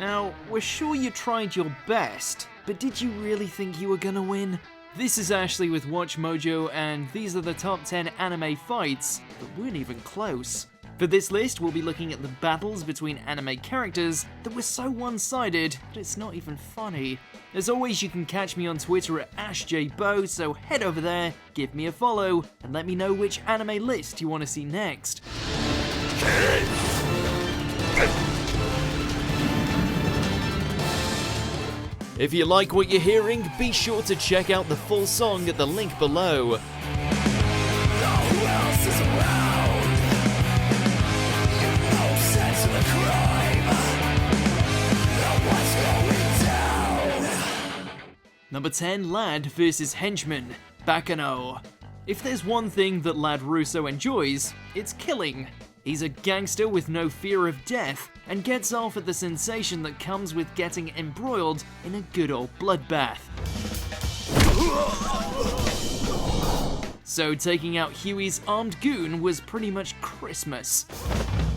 Now, we're sure you tried your best, but did you really think you were gonna win? This is Ashley with WatchMojo, and these are the top 10 anime fights that weren't even close. For this list, we'll be looking at the battles between anime characters that were so one-sided that it's not even funny. As always, you can catch me on Twitter at AshJBo, so head over there, give me a follow, and let me know which anime list you want to see next. If you like what you're hearing, be sure to check out the full song at the link below. Number 10, Lad vs Henchman, Baccano. If there's one thing that Lad Russo enjoys, it's killing. He's a gangster with no fear of death, and gets off at the sensation that comes with getting embroiled in a good old bloodbath. So taking out Huey's armed goon was pretty much Christmas.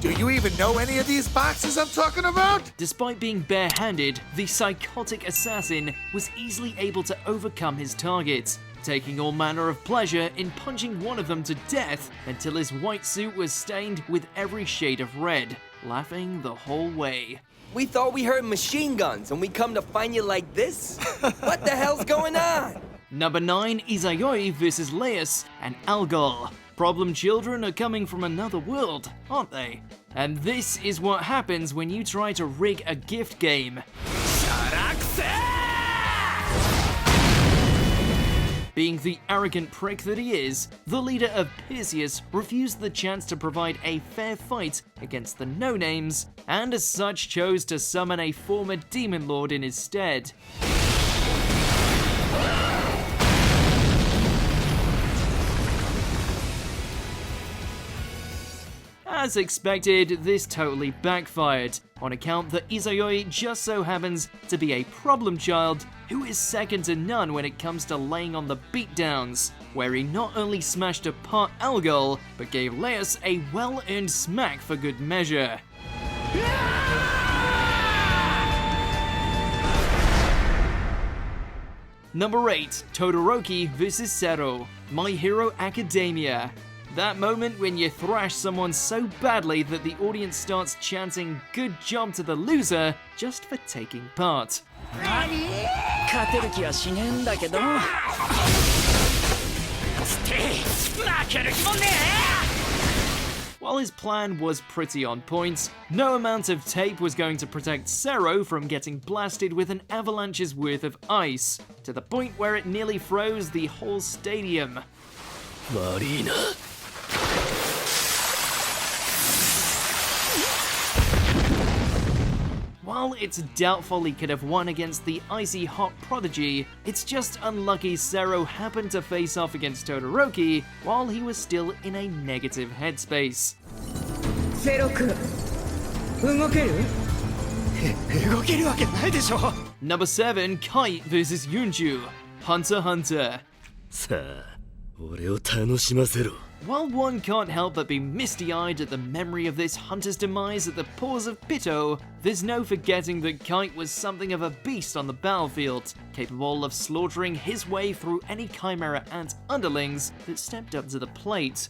Do you even know any of these boxes I'm talking about? Despite being bare-handed, the psychotic assassin was easily able to overcome his targets, taking all manner of pleasure in punching one of them to death until his white suit was stained with every shade of red, laughing the whole way. We thought we heard machine guns and we come to find you like this? What the hell's going on? Number 9, Izayoi vs Laius and Algol. Problem children are coming from another world, aren't they? And this is what happens when you try to rig a gift game. Being the arrogant prick that he is, the leader of Perseus refused the chance to provide a fair fight against the no-names, and as such chose to summon a former demon lord in his stead. As expected, this totally backfired, on account that Izayoi just so happens to be a problem child who is second to none when it comes to laying on the beatdowns, where he not only smashed apart Algol, but gave Laius a well-earned smack for good measure. Number 8, Todoroki vs Zero, My Hero Academia. That moment when you thrash someone so badly that the audience starts chanting "good job" to the loser just for taking part. While his plan was pretty on point, no amount of tape was going to protect Zero from getting blasted with an avalanche's worth of ice, to the point where it nearly froze the whole stadium. While it's doubtful he could have won against the icy hot prodigy, it's just unlucky Zero happened to face off against Todoroki while he was still in a negative headspace. Number 7, Kite vs Yunju, Hunter x Hunter. While one can't help but be misty-eyed at the memory of this hunter's demise at the paws of Pitto, there's no forgetting that Kite was something of a beast on the battlefield, capable of slaughtering his way through any Chimera Ant underlings that stepped up to the plate.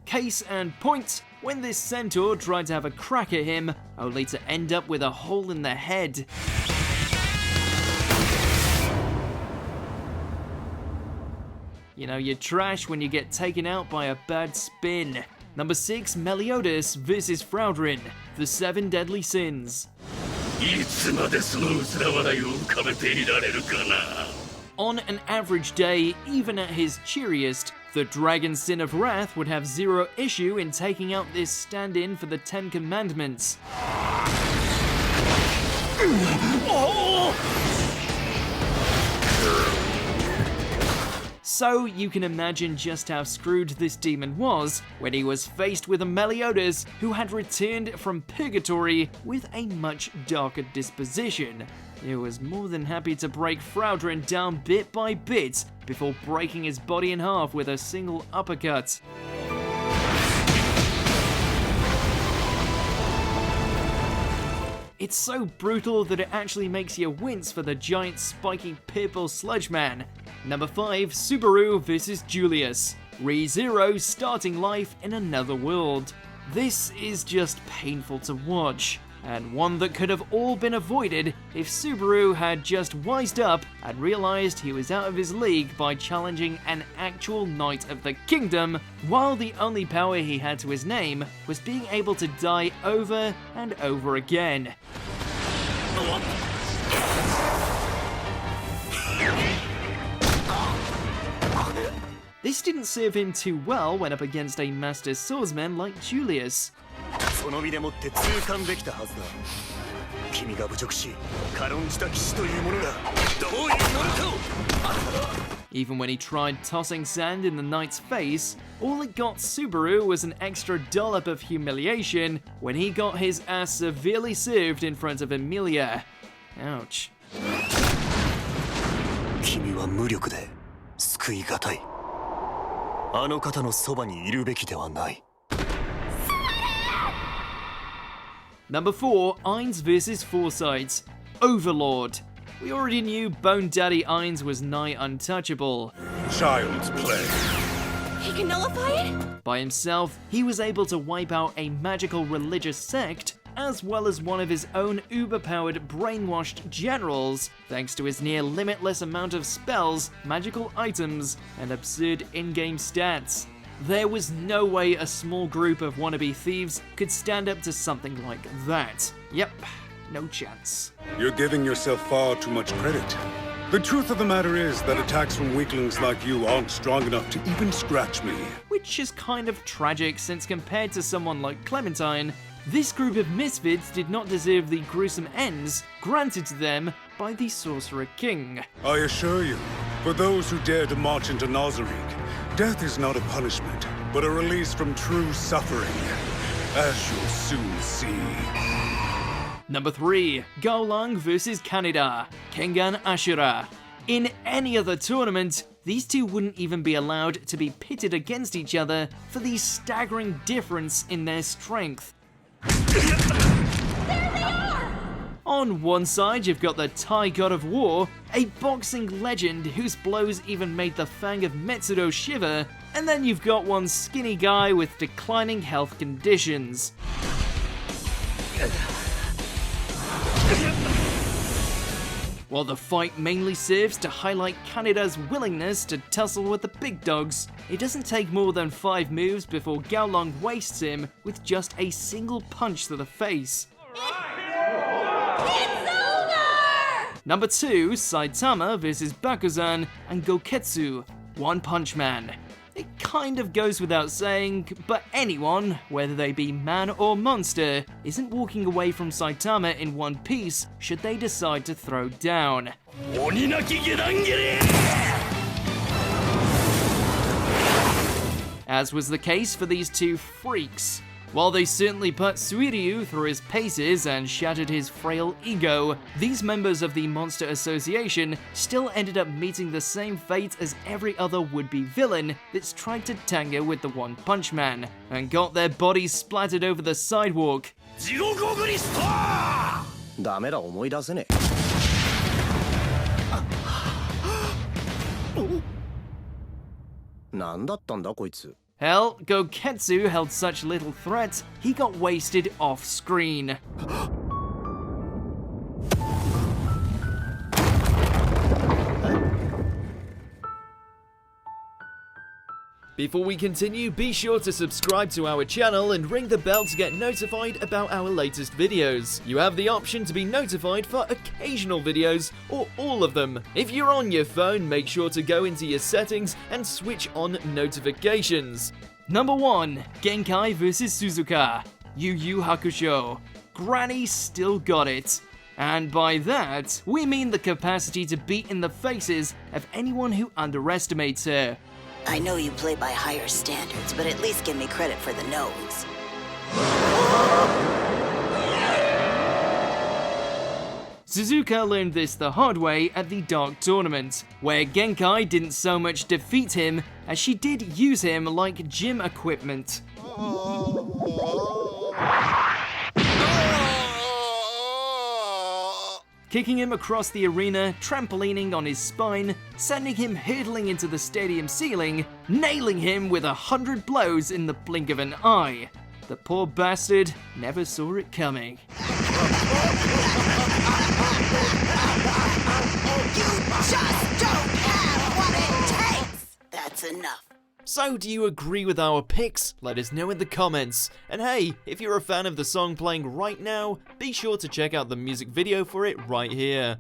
Case and point, when this centaur tried to have a crack at him, only to end up with a hole in the head. You know, you're trash when you get taken out by a bad spin. Number 6, Meliodas vs Fraudrin, The 7 Deadly Sins. On an average day, even at his cheeriest, the Dragon's Sin of Wrath would have zero issue in taking out this stand-in for the 10 Commandments. So you can imagine just how screwed this demon was when he was faced with a Meliodas who had returned from purgatory with a much darker disposition. He was more than happy to break Fraudrin down bit by bit before breaking his body in half with a single uppercut. It's so brutal that it actually makes you wince for the giant spiky purple sludge man. Number 5, Subaru vs Julius. ReZero starting life in another world. This is just painful to watch, and one that could have all been avoided if Subaru had just wised up and realized he was out of his league by challenging an actual Knight of the Kingdom, while the only power he had to his name was being able to die over and over again. This didn't serve him too well when up against a master swordsman like Julius. Even when he tried tossing sand in the knight's face, all it got Subaru was an extra dollop of humiliation when he got his ass severely served in front of Emilia. Ouch. Number 4, Ainz vs Foresight. Overlord. We already knew Bone Daddy Ainz was nigh untouchable. Child's play. He can nullify it? By himself, he was able to wipe out a magical religious sect, as well as one of his own uber-powered brainwashed generals, thanks to his near limitless amount of spells, magical items, and absurd in-game stats. There was no way a small group of wannabe thieves could stand up to something like that. Yep, no chance. You're giving yourself far too much credit. The truth of the matter is that attacks from weaklings like you aren't strong enough to even scratch me. Which is kind of tragic, since compared to someone like Clementine, this group of misfits did not deserve the gruesome ends granted to them by the Sorcerer King. I assure you, for those who dare to march into Nazarick, death is not a punishment, but a release from true suffering, as you'll soon see. Number 3, Gaolang vs Kaneda, Kengan Ashura. In any other tournament, these two wouldn't even be allowed to be pitted against each other for the staggering difference in their strength. On one side, you've got the Thai god of war, a boxing legend whose blows even made the Fang of Metsuro shiver, and then you've got one skinny guy with declining health conditions. While the fight mainly serves to highlight Kaneda's willingness to tussle with the big dogs, it doesn't take more than 5 moves before Gaolang wastes him with just a single punch to the face. It's over! Number 2, Saitama vs Bakuzan and Goketsu, One Punch Man. It kind of goes without saying, but anyone, whether they be man or monster, isn't walking away from Saitama in one piece should they decide to throw down. As was the case for these two freaks. While they certainly put Suiryu through his paces and shattered his frail ego, these members of the Monster Association still ended up meeting the same fate as every other would-be villain that's tried to tango with the One Punch Man, and got their bodies splattered over the sidewalk. ダメだ思い出せねえなんだったんだこいつ Hell, Goketsu held such little threat, he got wasted off-screen. Before we continue, be sure to subscribe to our channel and ring the bell to get notified about our latest videos. You have the option to be notified for occasional videos or all of them. If you're on your phone, make sure to go into your settings and switch on notifications. Number 1, Genkai vs Suzuka, Yu Hakusho. Granny still got it. And by that, we mean the capacity to beat in the faces of anyone who underestimates her. I know you play by higher standards, but at least give me credit for the nose. Suzuka learned this the hard way at the Dark Tournament, where Genkai didn't so much defeat him as she did use him like gym equipment. kicking him across the arena, trampolining on his spine, sending him hurtling into the stadium ceiling, nailing him with 100 blows in the blink of an eye. The poor bastard never saw it coming. You just don't have what it takes! That's enough. So, do you agree with our picks? Let us know in the comments. And hey, if you're a fan of the song playing right now, be sure to check out the music video for it right here.